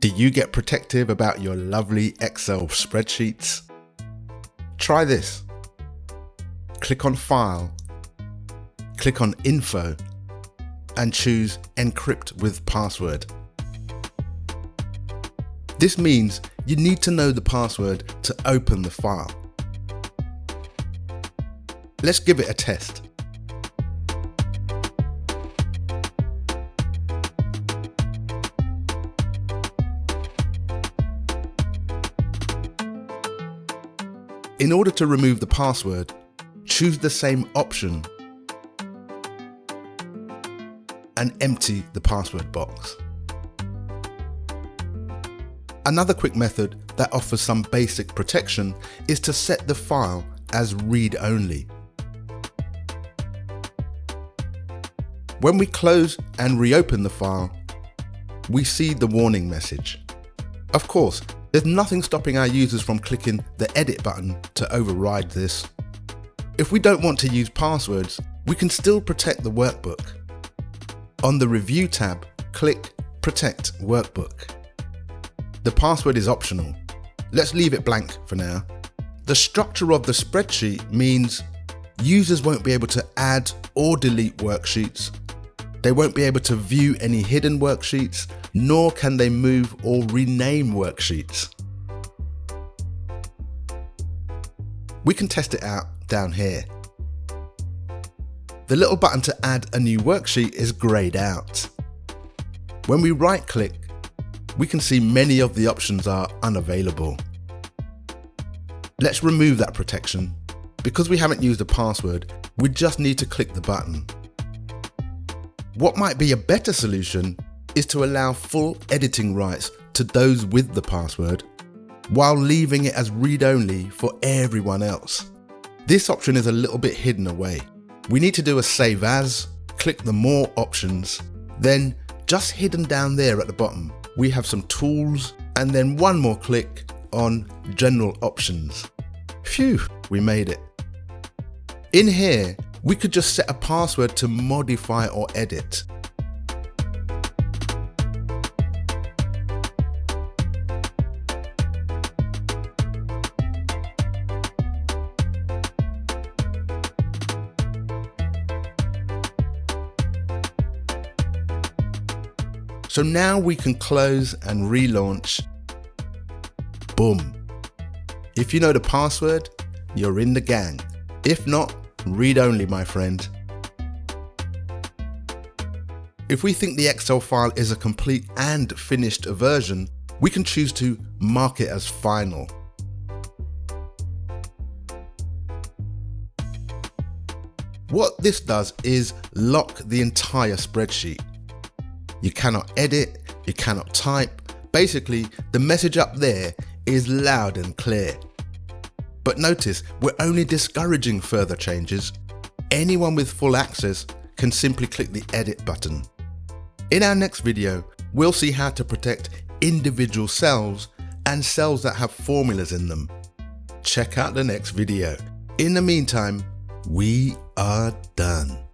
Do you get protective about your lovely Excel spreadsheets? Try this. Click on File, click on Info, and choose Encrypt with Password. This means you need to know the password to open the file. Let's give it a test. In order to remove the password, choose the same option and empty the password box. Another quick method that offers some basic protection is to set the file as read-only. When we close and reopen the file, we see the warning message. Of course, there's nothing stopping our users from clicking the edit button to override this. If we don't want to use passwords, we can still protect the workbook. On the Review tab, click Protect Workbook. The password is optional. Let's leave it blank for now. The structure of the spreadsheet means users won't be able to add or delete worksheets. They won't be able to view any hidden worksheets, nor can they move or rename worksheets. We can test it out down here. The little button to add a new worksheet is grayed out. When we right-click, we can see many of the options are unavailable. Let's remove that protection. Because we haven't used a password, we just need to click the button. What might be a better solution is to allow full editing rights to those with the password, while leaving it as read-only for everyone else. This option is a little bit hidden away. We need to do a Save As, click the More options, then just hidden down there at the bottom, we have some tools, and then one more click on General Options. Phew, we made it. In here, we could just set a password to modify or edit. So now we can close and relaunch. Boom. If you know the password, you're in the gang. If not, read only, my friend. If we think the Excel file is a complete and finished version, we can choose to mark it as final. What this does is lock the entire spreadsheet. You cannot edit, you cannot type. Basically, the message up there is loud and clear. But notice, we're only discouraging further changes. Anyone with full access can simply click the edit button. In our next video, we'll see how to protect individual cells and cells that have formulas in them. Check out the next video. In the meantime, we are done.